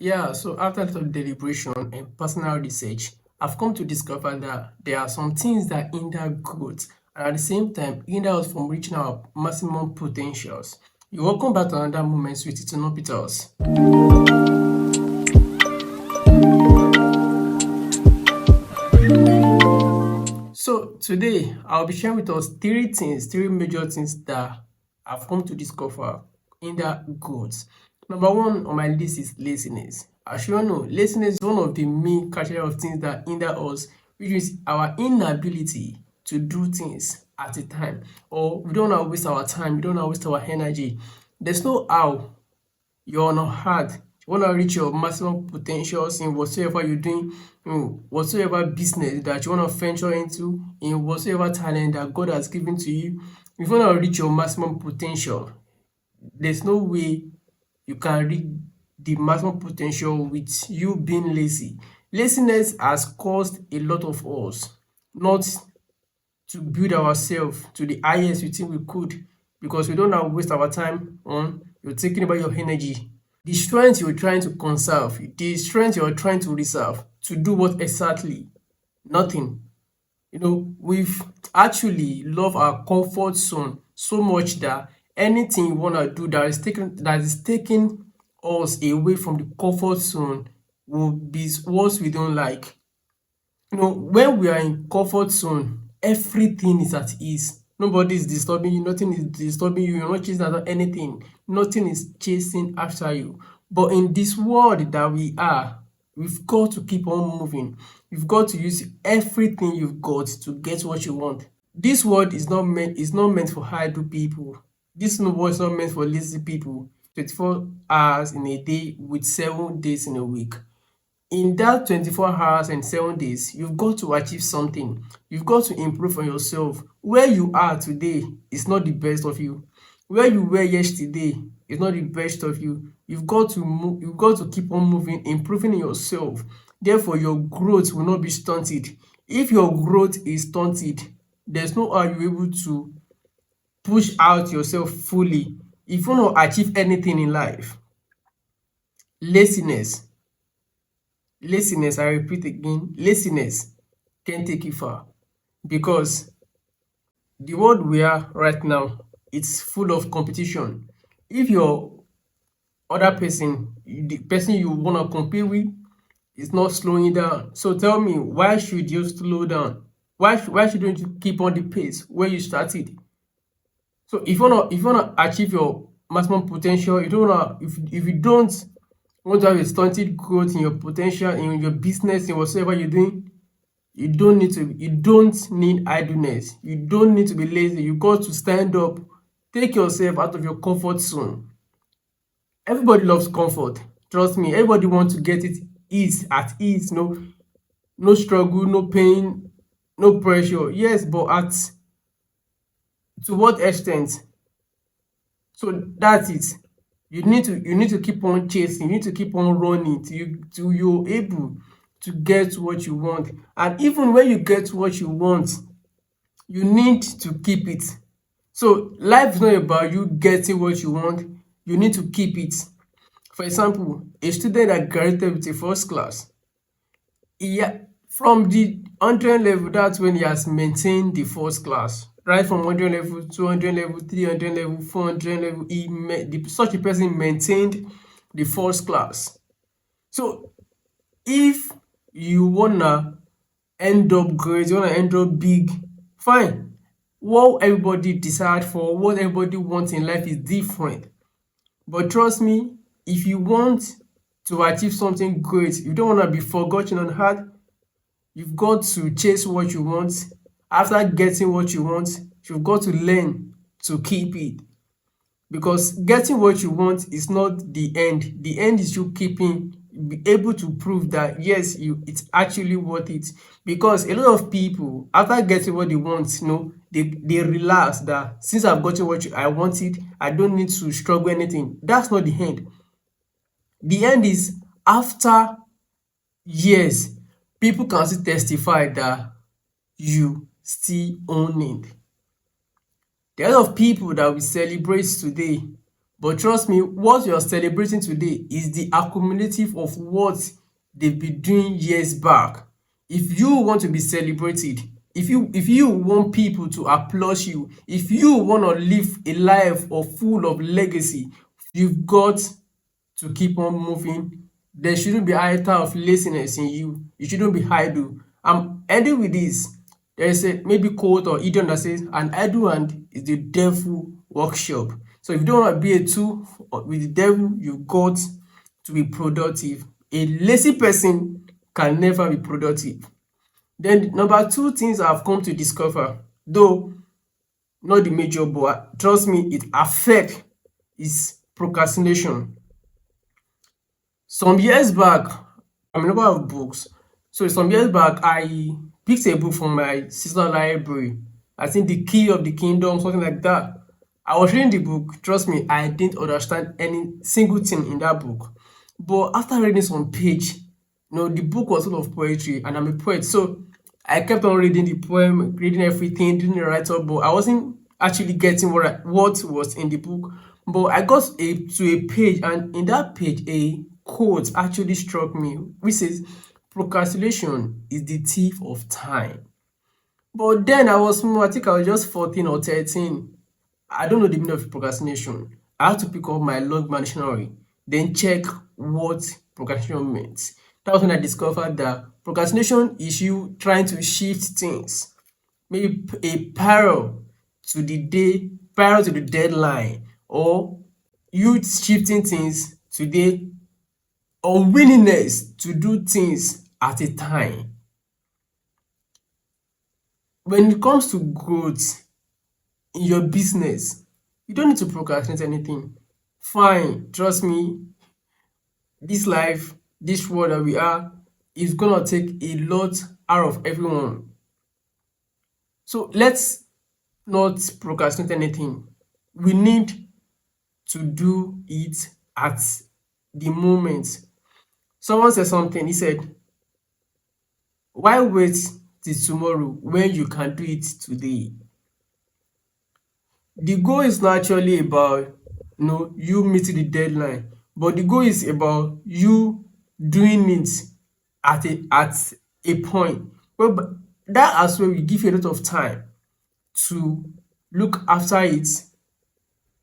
Yeah, so after a lot of deliberation and personal research, I've come to discover that there are some things that hinder growth and at the same time hinder us from reaching our maximum potentials. You're welcome back to another moment with Eternal Peters. So today I'll be sharing with us three major things that I've come to discover hinder growth. Number one on my list is laziness. As you all know, laziness is one of the main category of things that hinder us, which is our inability to do things at a time, or we don't want to waste our time, we don't want to waste our energy. There's no how you're on hard. You want to reach your maximum potentials in whatsoever you're doing, in whatsoever business that you want to venture into, in whatsoever talent that God has given to you. If you want to reach your maximum potential, there's no way you can reach the maximum potential with you being lazy. Laziness has caused a lot of us not to build ourselves to the highest we think we could, because we don't now waste our time on you're thinking about your energy. The strength you're trying to conserve, the strength you're trying to reserve to do what exactly? Nothing. We've actually love our comfort zone so much that anything you wanna do that is taking us away from the comfort zone will be what we don't like. When we are in comfort zone, everything is at ease. Nobody is disturbing you, nothing is disturbing you, you're not chasing after anything, nothing is chasing after you. But in this world that we are, we've got to keep on moving. You've got to use everything you've got to get what you want. This world is not meant for idle people. This world is not meant for lazy people. 24 hours in a day with 7 days in a week. In that 24 hours and 7 days, you've got to achieve something. You've got to improve on yourself. Where you are today is not the best of you. Where you were yesterday is not the best of you. You've got to move, you've got to keep on moving, improving in yourself. Therefore, your growth will not be stunted. If your growth is stunted, there's no how you're able to push out yourself fully. If you want to achieve anything in life, laziness laziness, I repeat again, laziness can take you far, because the world we are right now, it's full of competition. If your other person, the person you want to compete with, is not slowing down, so tell me, why should you slow down? Why shouldn't you keep on the pace where you started? So if you wanna achieve your maximum potential, you don't wanna if you don't want to have a stunted growth in your potential, in your business, in whatsoever you're doing, you don't need idleness. You don't need to be lazy. You got to stand up, take yourself out of your comfort zone. Everybody loves comfort. Trust me, everybody wants to get it at ease, no struggle, no pain, no pressure. Yes, but at to what extent? So that's it. You need to keep on chasing, you need to keep on running till you're able to get what you want. And even when you get what you want, you need to keep it. So life is not about you getting what you want, you need to keep it. For example, a student that graduated with a first class, from the 100 level, that's when he has maintained the first class. Right from 100 level, 200 level, 300 level, 400 level, such a person maintained the first class. So if you wanna end up great, you wanna end up big, fine. What everybody decide for, what everybody wants in life is different. But trust me, if you want to achieve something great, you don't wanna be forgotten on hard, you've got to chase what you want. After getting what you want, you've got to learn to keep it. Because getting what you want is not the end. The end is you keeping, be able to prove that yes, it's actually worth it. Because a lot of people, after getting what they want, they relax that since I've gotten what I wanted, I don't need to struggle anything. That's not the end. The end is after years, people can still testify that you still own it. The lot of people that we celebrate today, But trust me, what you're celebrating today is the accumulative of what they've been doing years back. If you want to be celebrated, if you want people to applaud you, if you want to live a life of full of legacy, you've got to keep on moving. There shouldn't be iota of laziness in you. You shouldn't be idle. I'm ending with this. There is a maybe quote or idiom that says, an idle hand is the devil workshop. So if you don't want to be a tool with the devil, you've got to be productive. A lazy person can never be productive. Then number two things I've come to discover, though not the major, but trust me, it affect, is procrastination. Some years back, I'm a lover of books. So some years back, I picked a book from my sister library. I think The Key of the Kingdom, something like that. I was reading the book. Trust me, I didn't understand any single thing in that book. But after reading some page, the book was full of poetry, and I'm a poet. So I kept on reading the poem, reading everything, doing the write-up, but I wasn't actually getting what was in the book. But I got to a page, and in that page, a quote actually struck me, which says, procrastination is the thief of time. But then I was small, I think I was just 14 or 13. I don't know the meaning of procrastination. I had to pick up my log man dictionary, then check what procrastination meant. That was when I discovered that procrastination is you trying to shift things, maybe a parallel to the day, parallel to the deadline, or you shifting things today, unwillingness to do things at a time. When it comes to growth in your business, you don't need to procrastinate anything. Fine, trust me, this life, this world that we are, is gonna take a lot out of everyone. So let's not procrastinate anything. We need to do it at the moment. Someone said something, he said, why wait till tomorrow when you can do it today? The goal is not actually about you meeting the deadline, but the goal is about you doing it at a point. Well, but that as well will give you a lot of time to look after it,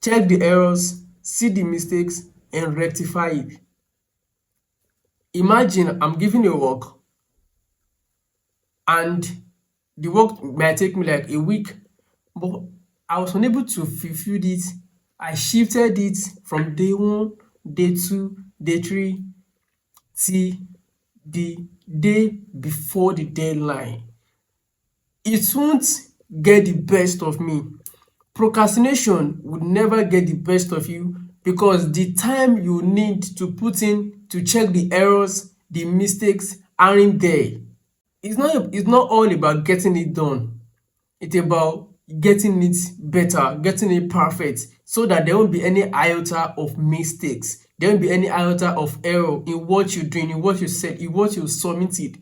check the errors, see the mistakes, and rectify it. Imagine I'm giving you work, and the work might take me like a week, but I was unable to fulfill it. I shifted it from day one, day two, day three, till the day before the deadline. It won't get the best of me. Procrastination would never get the best of you, because the time you need to put in to check the errors, the mistakes aren't there. It's not all about getting it done. It's about getting it better, getting it perfect, so that there won't be any iota of mistakes. There won't be any iota of error in what you're doing, in what you said, in what you submitted.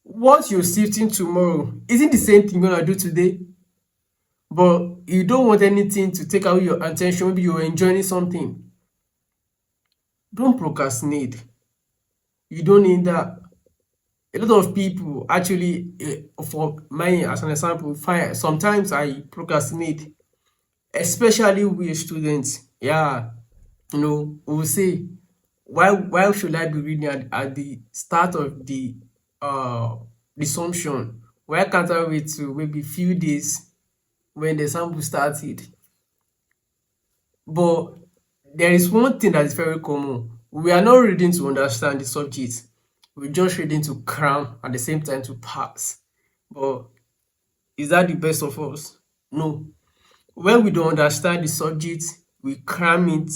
What you're shifting tomorrow isn't the same thing you're gonna do today, but you don't want anything to take away your attention. Maybe you're enjoying something. Don't procrastinate. You don't need that. A lot of people actually, for mine as an example, fine. Sometimes I procrastinate, especially with students. Yeah, we will say, why should I be reading at the start of the resumption? Why can't I wait to maybe few days when the sample started? But there is one thing that is very common. We are not reading to understand the subject. We're just reading to cram at the same time to pass. But is that the best of us? No. When we don't understand the subject, we cram it,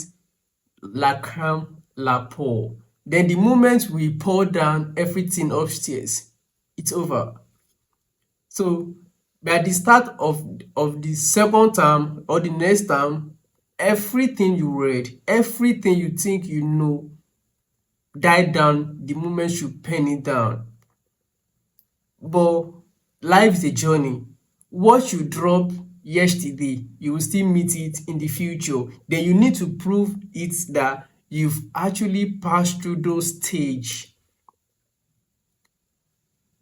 la cram, la pour. Then the moment we pour down everything upstairs, it's over. So by the start of the second term or the next term, everything you read, everything you think you know, died down the moment you pen it down. But life is a journey. What you drop yesterday, you will still meet it in the future. Then you need to prove it that you've actually passed through those stage.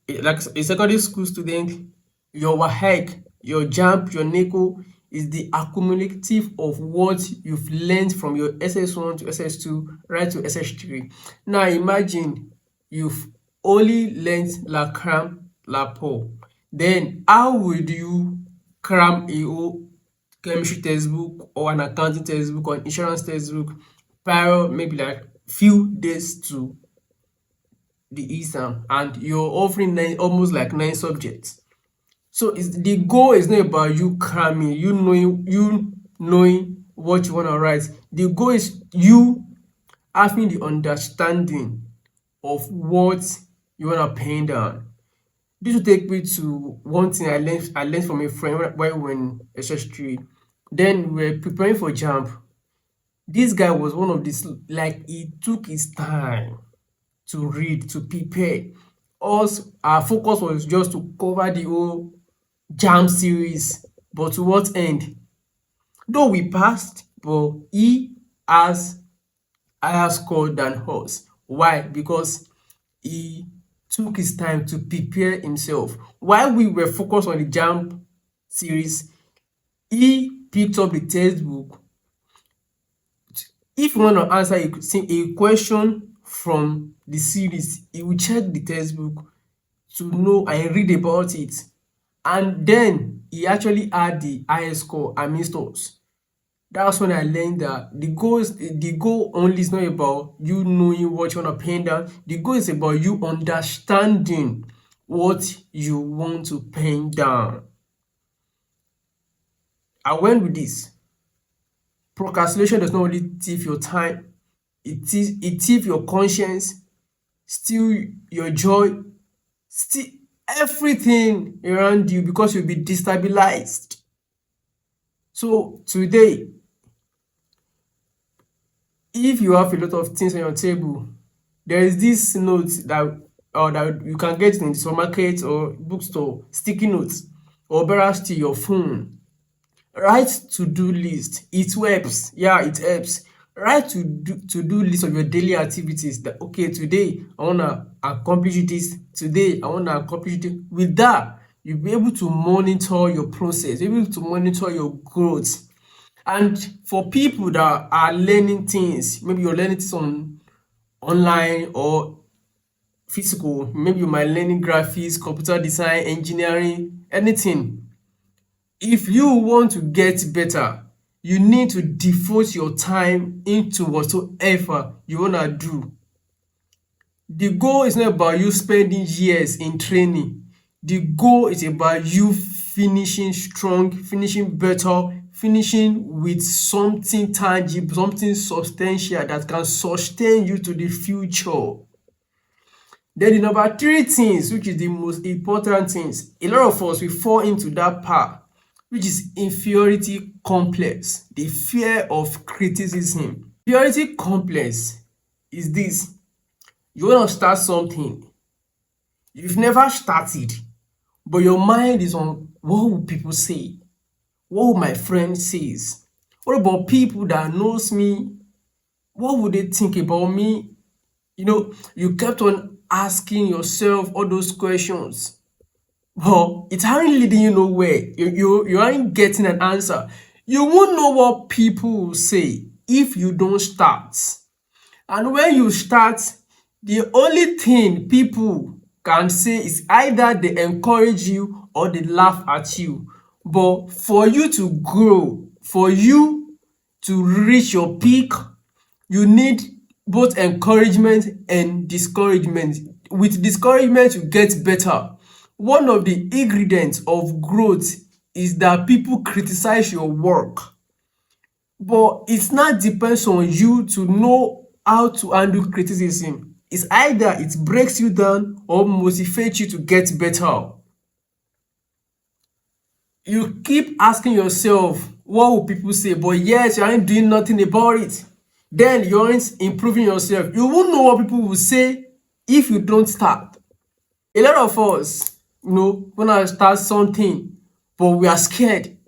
Like a secondary school student, your WAEC, your JAMB, your NECO is the accumulative of what you've learned from your SS1 to SS2 right to SS3. Now imagine you've only learned la cram, la pour. Then how would you cram a whole chemistry textbook or an accounting textbook or an insurance textbook prior maybe like few days to the exam, and you're offering almost like 9 subjects? So the goal is not about you cramming, you knowing what you want to write. The goal is you having the understanding of what you want to pen down. This will take me to one thing I learned from a friend while we were in SS3. Then we were preparing for JAMB. This guy was one of these, like, he took his time to read, to prepare. Us, our focus was just to cover the whole JAMB series, but to what end? Though we passed, but he has higher score than us. Why? Because he took his time to prepare himself. While we were focused on the JAMB series, he picked up the textbook. If you want to answer a question from the series, he will check the textbook to know and read about it. And then he actually had the highest score amidst us. That's when I learned that the goal only is not about you knowing what you want to pen down. The goal is about you understanding what you want to pen down. I went with this. Procrastination does not only thief your time, it thief your conscience, steal your joy, steal everything around you, because you'll be destabilized. So today, if you have a lot of things on your table, there is this note that you can get in the supermarket or bookstore, sticky notes, or better still your phone. Write to-do list. It helps. Yeah, it helps. Write to-do list of your daily activities. That okay, today I wanna accomplish this. Today I wanna accomplish it. With that, you'll be able to monitor your process. You'll be able to monitor your growth. And for people that are learning things, maybe you're learning things online or physical, maybe you might learning graphics, computer design, engineering, anything. If you want to get better, you need to devote your time into whatsoever you want to do. The goal is not about you spending years in training. The goal is about you finishing strong, finishing better, finishing with something tangible, something substantial that can sustain you to the future. Then the number 3 things, which is the most important things, a lot of us will fall into that part, which is inferiority complex, the fear of criticism. Inferiority complex is this: you want to start something, you've never started, but your mind is on what will people say? What will my friend says? What about people that knows me? What would they think about me? You kept on asking yourself all those questions. Well, it aren't leading you nowhere. You aren't getting an answer. You won't know what people will say if you don't start. And when you start, the only thing people can say is either they encourage you or they laugh at you. But for you to grow, for you to reach your peak, you need both encouragement and discouragement. With discouragement, you get better. One of the ingredients of growth is that people criticize your work. But it not depends on you to know how to handle criticism. It's either it breaks you down or motivates you to get better. You keep asking yourself, what will people say? But yes, you aren't doing nothing about it. Then you aren't improving yourself. You won't know what people will say if you don't start. A lot of us, want to start something, but we are scared.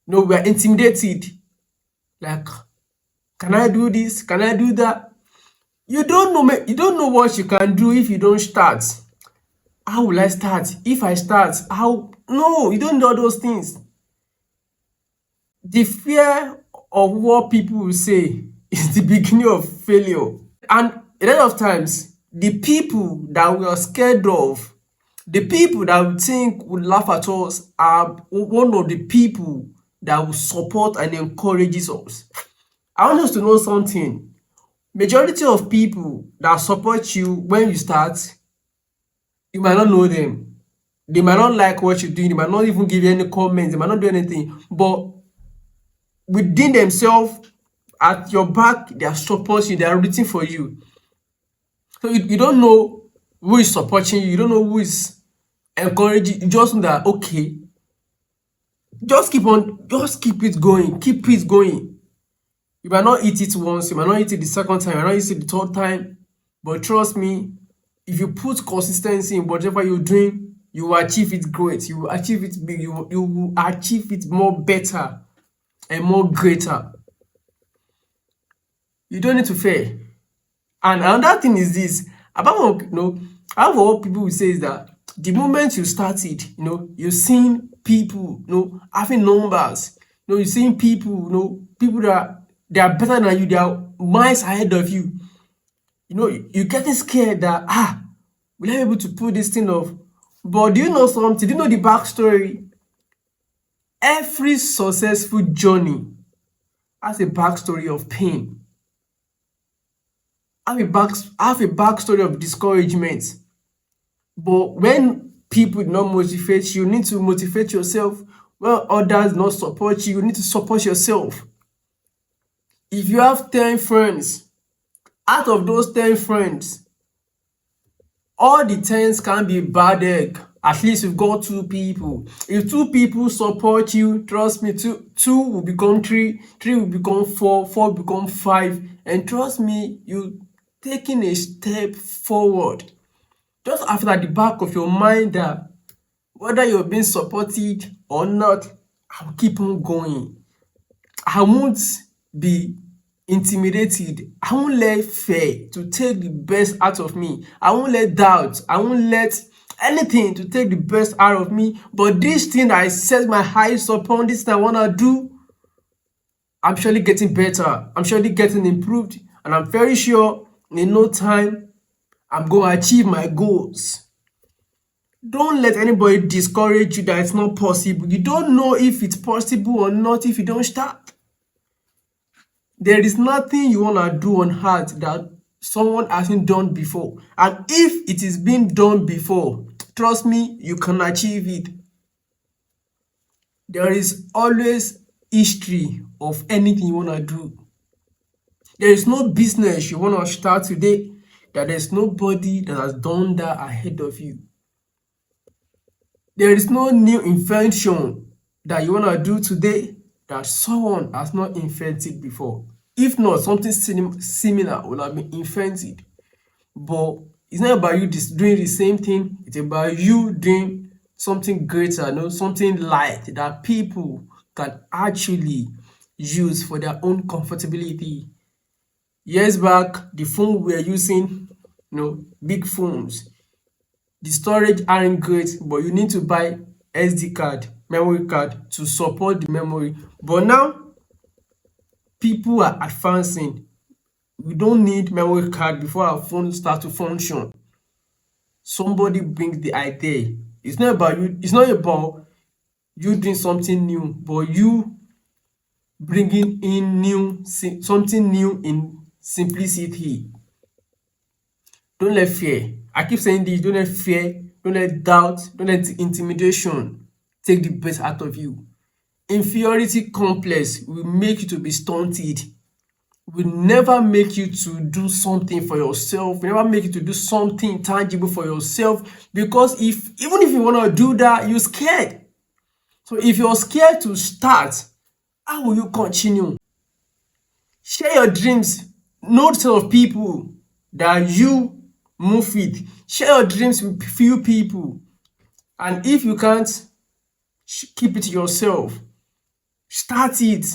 No, we are intimidated. Like, can I do this? Can I do that? You don't know what you can do if you don't start. How will I start? If I start, how? No, you don't know those things. The fear of what people will say is the beginning of failure. And a lot of times, the people that we are scared of, the people that we think would laugh at us are one of the people that will support and encourages us. I want us to know something. Majority of people that support you when you start, you might not know them. They might not like what you're doing. They might not even give you any comments. They might not do anything. But within themselves, at your back, they are supporting you. They are rooting for you. So you don't know who is supporting you. You don't know who is encouraging. You just know that, okay, just keep it going. Keep it going. You might not eat it once. You might not eat it the second time. You might not eat it the third time. But trust me, if you put consistency in whatever you're doing, you will achieve it great. You will achieve it big. You will achieve it more better and more greater. You don't need to fear. And another thing is this, apart from, apart from what people will say is that the moment you started, you're seeing people, having numbers, you're seeing people, people that they are better than you, they are miles ahead of you. You're getting scared that, will I be able to pull this thing off? But do you know something? Do you know the backstory? Every successful journey has a backstory of pain, have a backstory of discouragement. But when people do not motivate you, you need to motivate yourself. When others not support you, you need to support yourself. If you have 10 friends, out of those 10 friends, all the 10s can be bad egg. At least you've got 2 people. If 2 people support you, trust me, two will become 3, 3 will become 4, 4 will become 5. And trust me, you taking a step forward. Just have it at the back of your mind that whether you're being supported or not, I'll keep on going. I won't be intimidated. I won't let fear to take the best out of me. I won't let doubt. I won't let anything to take the best out of me. But this thing I set my eyes upon, this thing I want to do, I'm surely getting better. I'm surely getting improved. And I'm very sure in no time, I'm going to achieve my goals. Don't let anybody discourage you that it's not possible. You don't know if it's possible or not if you don't start. There is nothing you want to do on earth that someone hasn't done before. And if it is being done before, trust me, you can achieve it. There is always history of anything you want to do. There is no business you want to start today that there's nobody that has done that ahead of you. There is no new invention that you want to do today that someone has not invented before. If not, something similar will have been invented. But it's not about you doing the same thing. It's about you doing something greater, something light that people can actually use for their own comfortability. Years back, the phone we were using, big phones, the storage aren't great, but you need to buy SD card, memory card to support the memory. But now, people are advancing. We don't need memory card before our phone starts to function. Somebody brings the idea. It's not about you doing something new, but you bringing in something new in simplicity. Don't let fear. I keep saying this, don't let fear, don't let doubt, don't let intimidation take the best out of you. Inferiority complex will make you to be stunted, will never make you to do something for yourself, will never make you to do something tangible for yourself, because even if you want to do that, you're scared. So if you're scared to start, how will you continue? Share your dreams. Know the sort of people that you move with. Share your dreams with few people. And if you can't, keep it to yourself. Start it.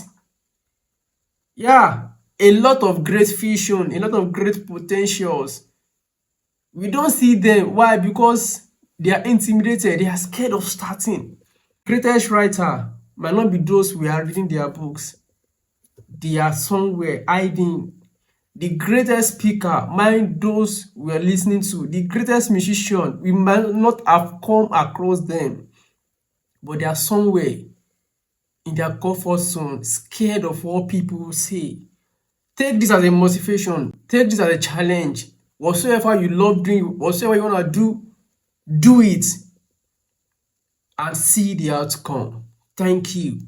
Yeah, a lot of great vision, a lot of great potentials. We don't see them. Why? Because they are intimidated. They are scared of starting. Greatest writer might not be those we are reading their books. They are somewhere hiding. The greatest speaker might those we are listening to. The greatest musician, we might not have come across them, but they are somewhere in their comfort zone, scared of what people will say. Take this as a motivation. Take this as a challenge. Whatsoever you love doing, whatsoever you want to do it and see the outcome. Thank you.